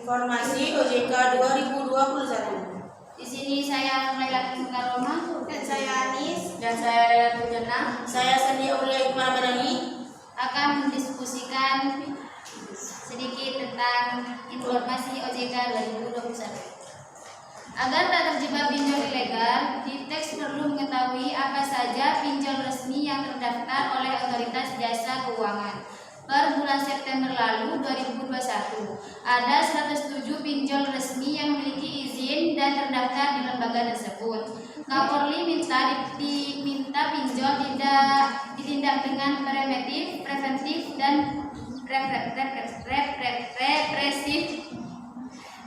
Informasi OJK 2021. Di sini saya Laila Karoma Dan saya Anis. dan saya Laila Pujana Saya Sandi Aulia Iqbal Madani. akan mendiskusikan sedikit tentang informasi OJK 2021. Agar tak terjebak pinjol ilegal, Fintech perlu mengetahui apa saja pinjol resmi yang terdaftar oleh Otoritas Jasa Keuangan. Per bulan September lalu 2021, ada 107 pinjol resmi yang memiliki izin dan terdaftar di lembaga tersebut. Kapolri minta pinjol tidak ditindak dengan preventif dan represif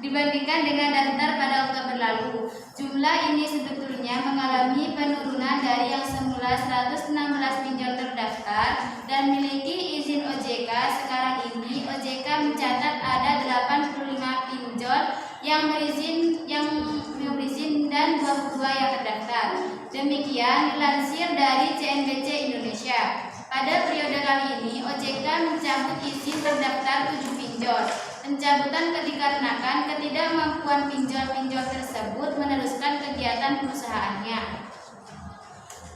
dibandingkan dengan daftar pada Oktober lalu. Jumlah ini sebetulnya mengalami penurunan dari yang semula 116 pinjol terdaftar dan memiliki izin OJK. Sekarang ini OJK mencatat ada 85 pinjol yang berizin dan 22 yang terdaftar. Demikian dilansir dari CNBC Indonesia. Pada periode kali ini OJK mencabut izin terdaftar 7 pinjol. Pencabutan dikarenakan ketidakmampuan pinjol-pinjol tersebut meneruskan kegiatan perusahaannya.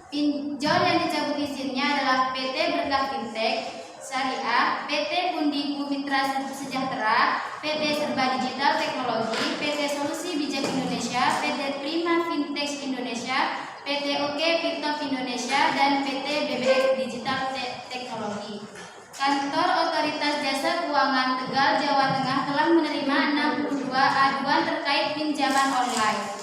Pinjol yang dicabut izinnya adalah PT Berkah Fintech Syariah, PT Pundiku Mitra Sejahtera, PT Serba Digital Teknologi, PT Solusi Bijak Indonesia, PT Prima Fintech Indonesia, PT Oke Pitop Indonesia, dan PT BBX Digital Teknologi. Kantor Otoritas Jasa Keuangan Tegal, Jawa Tengah telah menerima 62 aduan terkait pinjaman online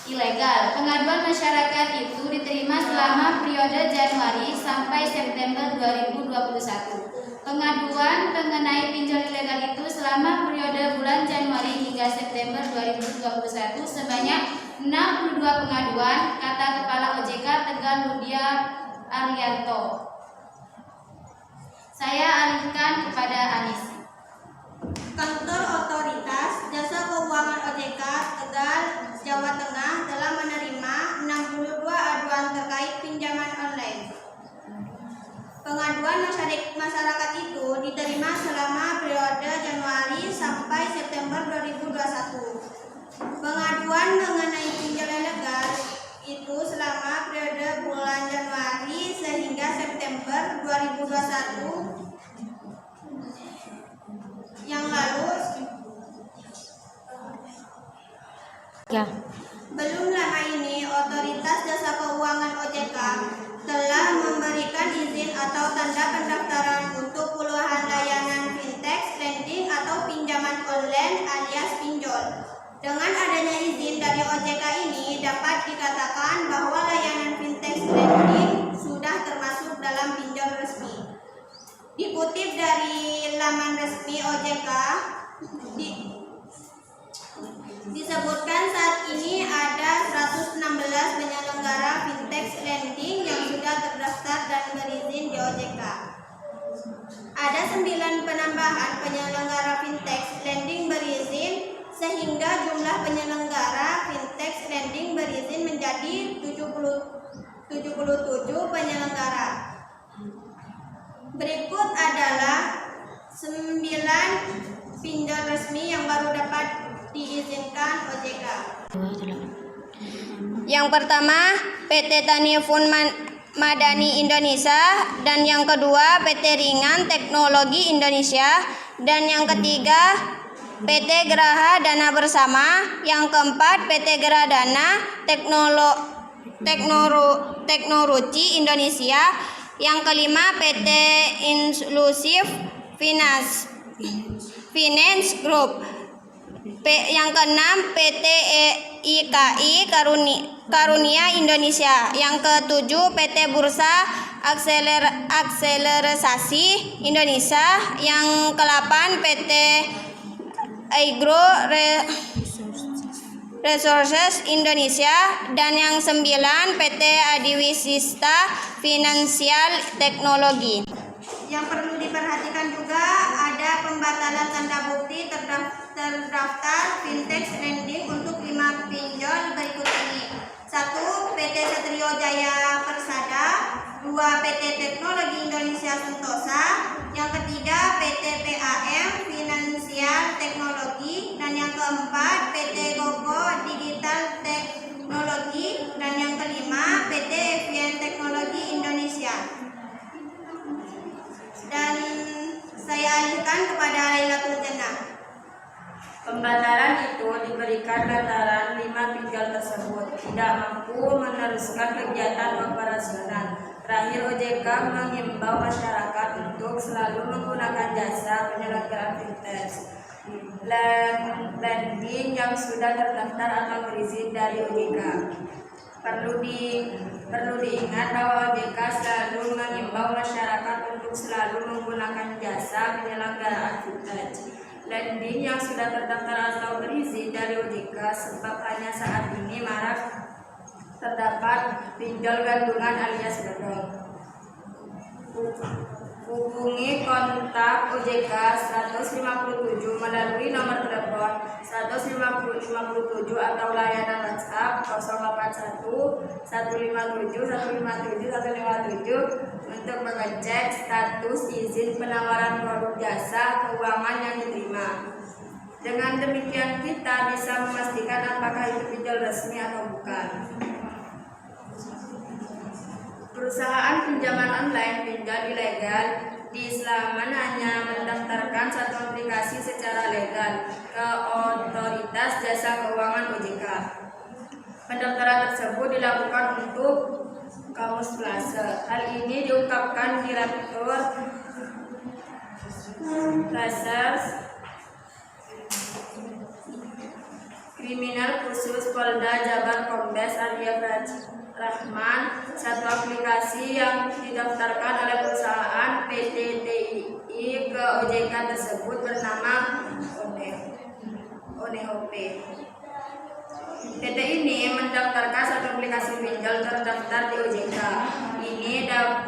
ilegal. Pengaduan masyarakat itu diterima selama periode Januari sampai September 2021. Pengaduan mengenai pinjol ilegal itu selama periode bulan Januari hingga September 2021 sebanyak 62 pengaduan, kata Kepala OJK Tegal Ludia Arianto. Saya alihkan kepada Anis. Kantor Otoritas Jasa Keuangan OJK Tegal, Jawa Tengah telah menerima 62 aduan terkait pinjaman online. Pengaduan masyarakat itu diterima selama periode Januari sampai September 2021. Pengaduan mengenai pinjol ilegal itu selama periode bulan Januari sehingga September 2021 yang lalu. Belum lama ini Otoritas Jasa Keuangan OJK telah memberikan izin atau tanda pendaftaran untuk puluhan layanan fintech, lending atau pinjaman online alias pinjol. Dengan adanya izin dari OJK ini dapat dikatakan bahwa layanan fintech lending sudah termasuk dalam pinjol resmi. Dikutip dari laman resmi OJK, disebutkan saat ini ada 116 penyelenggara fintech lending yang sudah terdaftar dan berizin di OJK. Ada 9 penambahan penyelenggara fintech lending berizin sehingga jumlah penyelenggara fintech lending berizin menjadi 77 penyelenggara. Berikut adalah 9 pinjol resmi yang baru dapat diizinkan OJK. Yang pertama, PT Tanifun Madani Indonesia, dan yang kedua PT Ringan Teknologi Indonesia, dan yang ketiga PT Geraha Dana Bersama, yang keempat PT Geraha Dana Teknoruci Indonesia, yang kelima PT Inclusive Finance Group, yang keenam PT IKI Karunia Indonesia, yang ketujuh PT Bursa Akselerasi Indonesia, yang ke-8 PT Agro Resources Indonesia, dan yang 9 PT Adiwisista Finansial Teknologi. Yang perlu diperhatikan juga ada pembatalan tanda bukti terdaftar fintech lending untuk 5 pinjol berikut ini. 1. PT Satrio Jaya Persada, 2. PT Teknologi Indonesia Sentosa, yang ketiga PT PAM Finansial Finansial Teknologi, dan yang keempat PT Gogo Digital Teknologi, dan yang kelima PT Evian Teknologi Indonesia. Dan saya alihkan kepada Lailatul Jannah. Pembatalan itu diberikan lantaran 5 pinjol tersebut tidak mampu meneruskan kegiatan operasional. Terakhir, OJK mengimbau masyarakat untuk selalu menggunakan jasa penyelenggaraan fintech lending yang sudah terdaftar atau berizin dari OJK. Perlu diingat bahwa OJK selalu mengimbau masyarakat untuk selalu menggunakan jasa penyelenggaraan fintech lending yang sudah terdaftar atau berizin dari OJK, sebab hanya saat ini marak terdapat pinjol gandungan alias bodong. Hubungi kontak OJK 157 melalui nomor telepon 157 atau layanan WhatsApp 081 157 157 157 untuk mengecek status izin penawaran produk jasa keuangan yang diterima. Dengan demikian kita bisa memastikan apakah itu pinjol resmi atau bukan. Perusahaan pinjaman online pinjol ilegal di Islaman hanya mendaftarkan satu aplikasi secara legal ke Otoritas Jasa Keuangan OJK. Pendaftaran tersebut dilakukan untuk kamuflase. Hal ini diungkapkan Direktur Reserse Kriminal Khusus Polda Jabar Kombes Arya Rahman. Satu aplikasi yang didaftarkan oleh perusahaan PT TII ke OJK tersebut bernama OneHop. PT ini mendaftarkan satu aplikasi pinjol terdaftar di OJK. Ini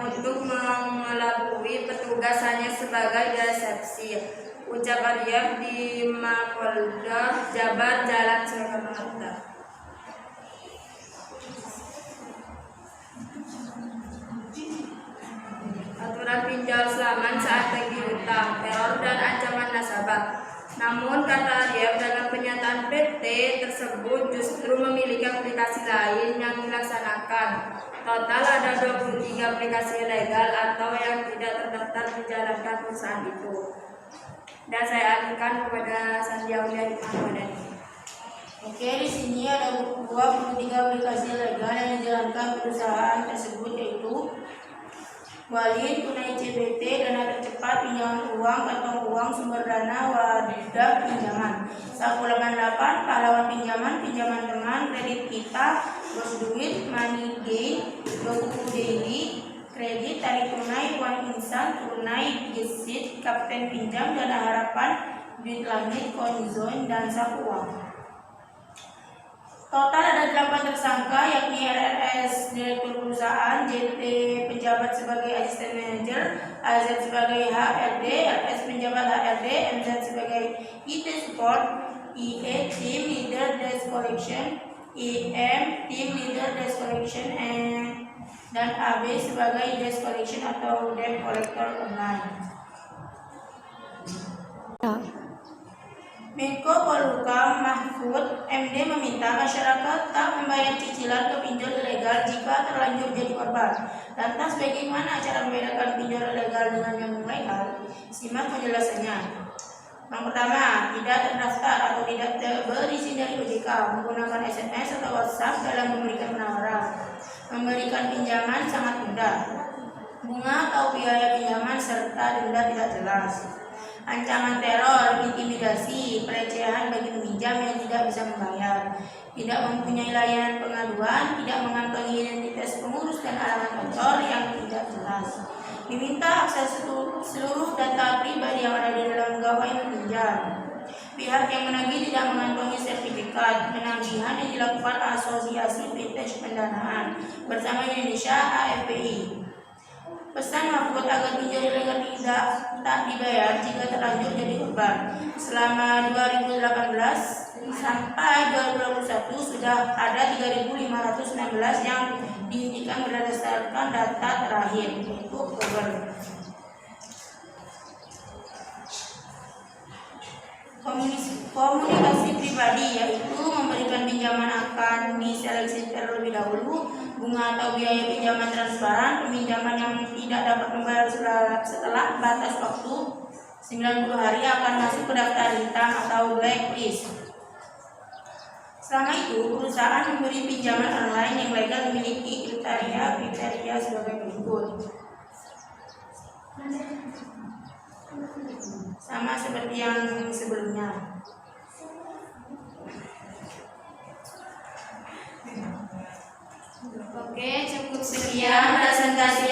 untuk mengelabui petugas hanya sebagai resepsi. Ucap Arya di Mapolda Jabar Jalan Soekarno-Hatta. Aturan pinjol Islaman saat tagih utang, teror dan ancaman nasabah. Namun kata Arya, dalam penyataan PT tersebut justru memiliki aplikasi lain yang dilaksanakan. Total ada 23 aplikasi legal atau yang tidak terdaftar dijalankan perusahaan itu. Dan saya alihkan kepada Sandiaulia Hikmamadani. Oke, di sini ada 23 aplikasi legal yang dijalankan perusahaan tersebut, yaitu Walid, Tunai CBT, Dana Tercepat, Pinjaman Uang, Kantong Uang, Sumber Dana, Wadah Pinjaman, Saku 88, Pahlawan Pinjaman, Pinjaman Teman, Kredit Kita, Bos Duit, Money Gain, Doku Daily, Kredit, Tarik Tunai, Uang Insan, Tunai, Gesit, Kapten Pinjam, Dana Harapan, Duit Langit, Konjoin, dan Saku Uang. Total ada 8 tersangka, yakni RRS Direktur Perusahaan, JT penjabat sebagai Asisten Manajer, AZ sebagai HRD, RS penjabat HRD, MZ sebagai IT Support, IE Team Leader Desk Collection, IM Team Leader Desk Collection, dan AB sebagai Desk Collection atau Debt Collector Online. Menko Polhukam Mahfud MD meminta masyarakat tak membayar cicilan ke pinjol ilegal jika terlanjur jadi korban. Lantas bagaimana cara membedakan pinjol ilegal dengan yang legal? Simak penjelasannya. Yang pertama, tidak terdaftar atau tidak berizin dari OJK, menggunakan SMS atau WhatsApp dalam memberikan penawaran. Memberikan pinjaman sangat mudah. Bunga atau biaya pinjaman serta denda tidak jelas. Ancaman teror, intimidasi, pelecehan bagi peminjam yang tidak bisa membayar, tidak mempunyai layanan pengaduan, tidak mengantongi identitas pengurus dan alamat kantor yang tidak jelas. Diminta akses seluruh data pribadi yang ada di dalam gawai peminjam. Pihak yang menagih tidak mengantongi sertifikat penagihan yang dilakukan Asosiasi Fintech Pendanaan bersama Indonesia AFPI. Pesan Mahfud agar pinjol ilegal tak dibayar jika terlanjur jadi korban. Selama 2018 sampai 2021 sudah ada 3.516 yang dihentikan berdasarkan data terakhir, yaitu Oktober. komunikasi pribadi, yaitu memberikan pinjaman akan diseleksi terlebih dahulu, bunga atau biaya pinjaman transparan, peminjaman yang tidak dapat membayar setelah batas waktu 90 hari akan masuk ke daftar hitam atau blacklist. Selama itu, perusahaan memberi pinjaman online yang legal memiliki kriteria sebagai berikut. Sama seperti yang sebelumnya. Oke, cukup Sekian sekian. presentasi